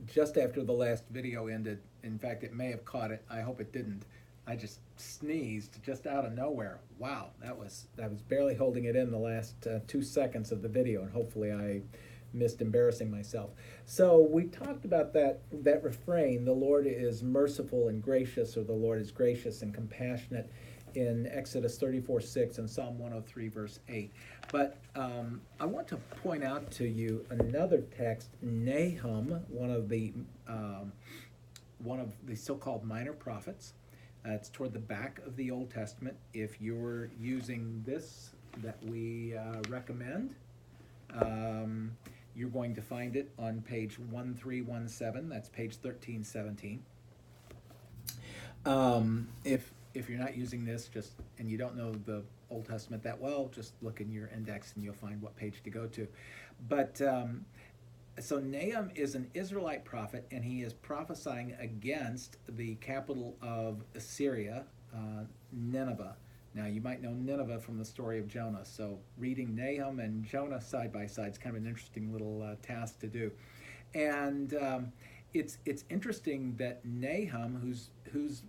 just after the last video ended. In fact, it may have caught it. I hope it didn't. I just sneezed just out of nowhere. Wow, I was barely holding it in the last 2 seconds of the video, and hopefully I missed embarrassing myself. So we talked about that refrain, the Lord is merciful and gracious, or the Lord is gracious and compassionate, in Exodus 34:6 and Psalm 103 verse 8. But I want to point out to you another text, Nahum, one of the so-called minor prophets. It's toward the back of the Old Testament. If you're using this that we recommend, you're going to find it on page 1317. That's page 1317. If you're not using this, and you don't know the Old Testament that well, just look in your index and you'll find what page to go to. But so Nahum is an Israelite prophet, and he is prophesying against the capital of Assyria, Nineveh. Now, you might know Nineveh from the story of Jonah, so reading Nahum and Jonah side by side is kind of an interesting little task to do. And it's interesting that Nahum, whose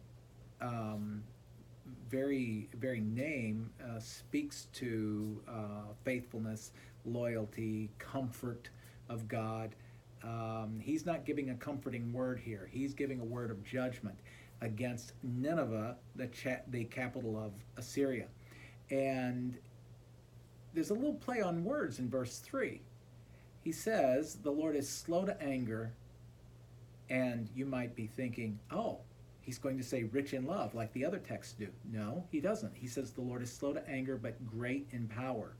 very name speaks to faithfulness, loyalty, comfort of God. He's not giving a comforting word here. He's giving a word of judgment against Nineveh, the capital of Assyria. And there's a little play on words in verse 3. He says, the Lord is slow to anger, and you might be thinking, oh, he's going to say rich in love like the other texts do. No, he doesn't. He says the Lord is slow to anger, but great in power.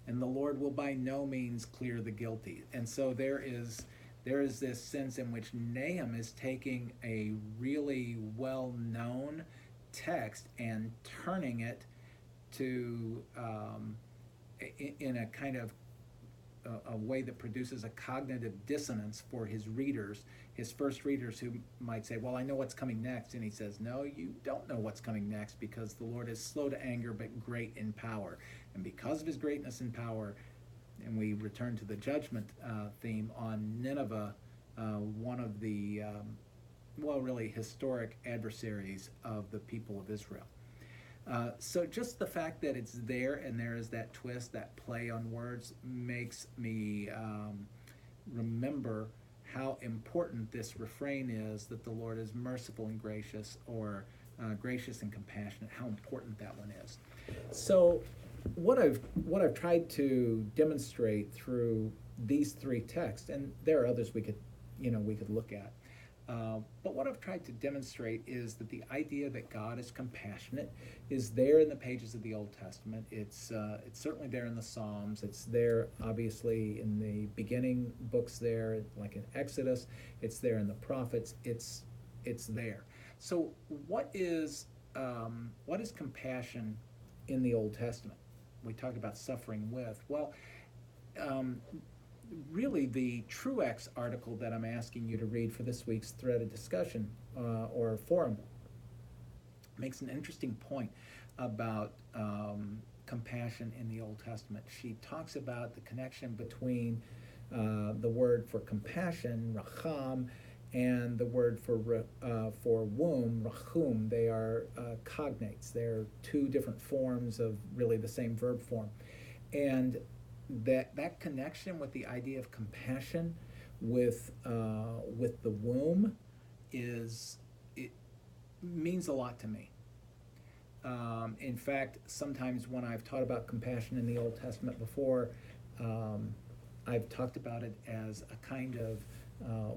And the Lord will by no means clear the guilty. And so there is this sense in which Nahum is taking a really well-known text and turning it to, in a kind of a way that produces a cognitive dissonance for his readers, his first readers, who might say, well, I know what's coming next. And he says, no, you don't know what's coming next, because the Lord is slow to anger but great in power. And because of his greatness and power, and we return to the judgment theme on Nineveh, one of the, really historic adversaries of the people of Israel. So just the fact that it's there and there is that twist, that play on words, makes me remember how important this refrain is, that the Lord is merciful and gracious, or gracious and compassionate, how important that one is. So what I've tried to demonstrate through these three texts, and there are others we could look at, but what I've tried to demonstrate is that the idea that God is compassionate is there in the pages of the Old Testament. It's certainly there in the Psalms. It's there, obviously, in the beginning books there, like in Exodus. It's there in the prophets. It's there. So what is compassion in the Old Testament? We talked about suffering with. Well, really, the Truex article that I'm asking you to read for this week's thread of discussion or forum makes an interesting point about compassion in the Old Testament. She talks about the connection between the word for compassion, racham, and the word for womb, rachum. They are cognates. They're two different forms of really the same verb form. And that connection with the idea of compassion with the womb it means a lot to me. In fact, sometimes when I've taught about compassion in the Old Testament before, I've talked about it as a kind of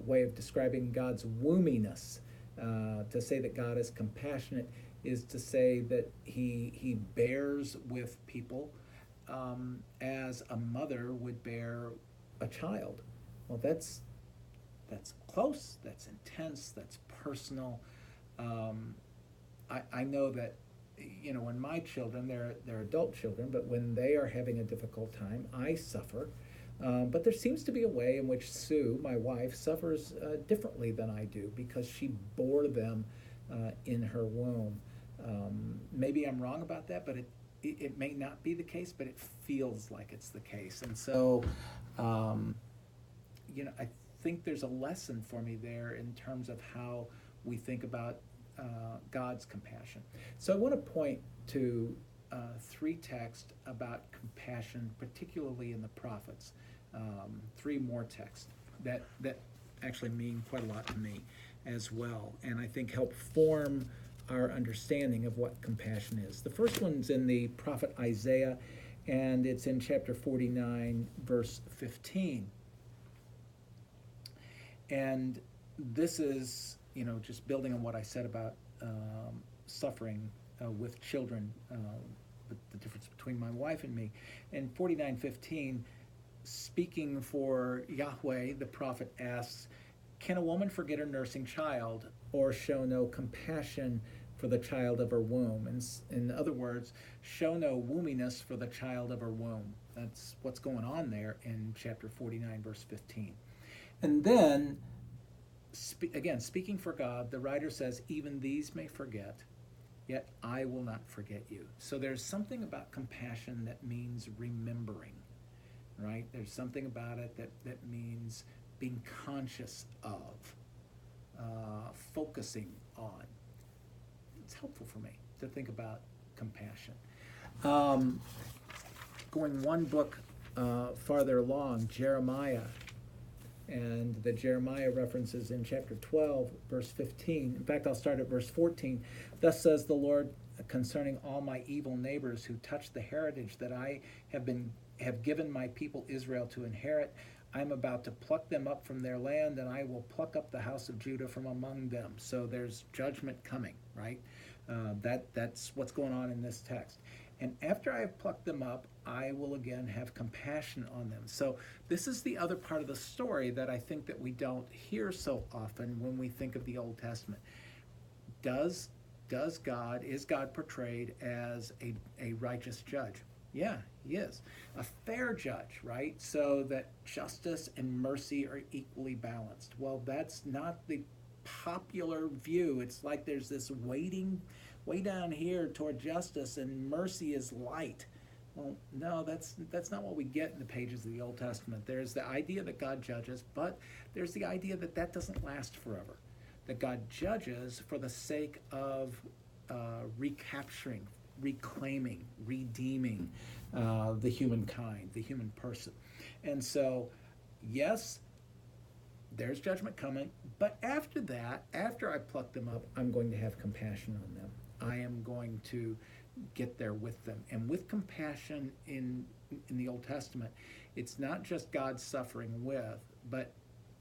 way of describing God's womminess. To say that God is compassionate is to say that he bears with people as a mother would bear a child. Well, that's close, that's intense, that's personal. I know that, when my children, they're adult children, but when they are having a difficult time, I suffer. But there seems to be a way in which Sue, my wife, suffers differently than I do, because she bore them in her womb. Maybe I'm wrong about that, but it may not be the case, but it feels like it's the case. And so, I think there's a lesson for me there in terms of how we think about God's compassion. So I want to point to three texts about compassion, particularly in the prophets. Three more texts that actually mean quite a lot to me as well, and I think help form our understanding of what compassion is. The first one's in the prophet Isaiah, and it's in chapter 49, verse 15. And this is, just building on what I said about suffering with children, the difference between my wife and me. In 49:15, speaking for Yahweh, the prophet asks, "Can a woman forget her nursing child or show no compassion for the child of her womb?" And in other words, show no womminess for the child of her womb. That's what's going on there in chapter 49, verse 15. And then, again, speaking for God, the writer says, "Even these may forget, yet I will not forget you." So there's something about compassion that means remembering, right? There's something about it that means being conscious of, focusing on. It's helpful for me to think about compassion. Going one book farther along, Jeremiah, and the Jeremiah references in chapter 12, verse 15. In fact, I'll start at verse 14. "Thus says the Lord concerning all my evil neighbors who touch the heritage that I have given my people Israel to inherit. I am about to pluck them up from their land, and I will pluck up the house of Judah from among them." So there's judgment coming, right? That's what's going on in this text. "And after I have plucked them up, I will again have compassion on them." So this is the other part of the story that I think that we don't hear so often when we think of the Old Testament. Is God portrayed as a righteous judge? Yeah, he is. A fair judge, right? So that justice and mercy are equally balanced. Well, that's not the popular view. It's like there's this waiting way down here toward justice, and mercy is light. Well, no, that's not what we get in the pages of the Old Testament. There's the idea that God judges, but there's the idea that doesn't last forever. That God judges for the sake of recapturing, reclaiming, redeeming the humankind, the human person. And so, yes, there's judgment coming, but after that, after I pluck them up, I'm going to have compassion on them. I am going to get there with them. And with compassion in the Old Testament, it's not just God suffering with, but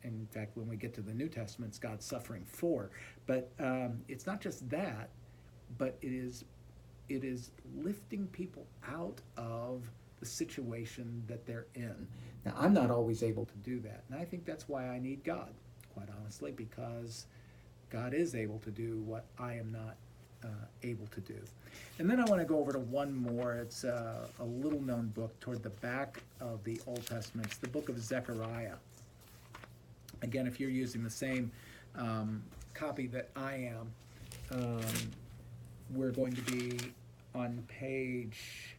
in fact, when we get to the New Testament, it's God suffering for. But it's not just that, but it is lifting people out of the situation that they're in. Now, I'm not always able to do that, and I think that's why I need God, quite honestly, because God is able to do what I am not able to do. And then I want to go over to one more. It's a little-known book toward the back of the Old Testament. It's the book of Zechariah. Again, if you're using the same copy that I am, we're going to be on page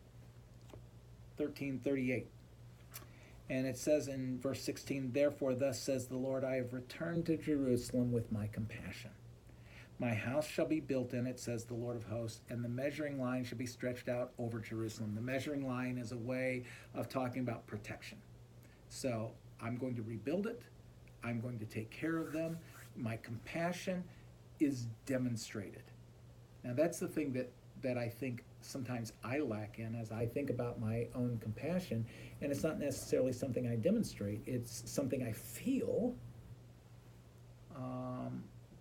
1338. And it says in verse 16, "Therefore thus says the Lord, I have returned to Jerusalem with my compassion. My house shall be built in it, says the Lord of hosts, and the measuring line shall be stretched out over Jerusalem." The measuring line is a way of talking about protection. So I'm going to rebuild it. I'm going to take care of them. My compassion is demonstrated. Now that's the thing that I think sometimes I lack in as I think about my own compassion. And it's not necessarily something I demonstrate. It's something I feel.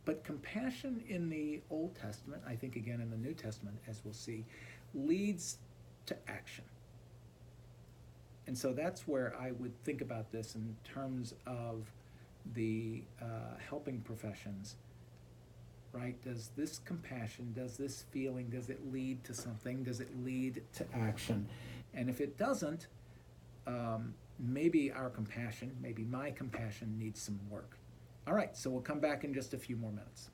But compassion in the Old Testament, I think again in the New Testament, as we'll see, leads to action. And so that's where I would think about this in terms of the helping professions, right? Does this compassion, does this feeling, does it lead to something? Does it lead to action? And if it doesn't, maybe our compassion, maybe my compassion needs some work. All right, so we'll come back in just a few more minutes.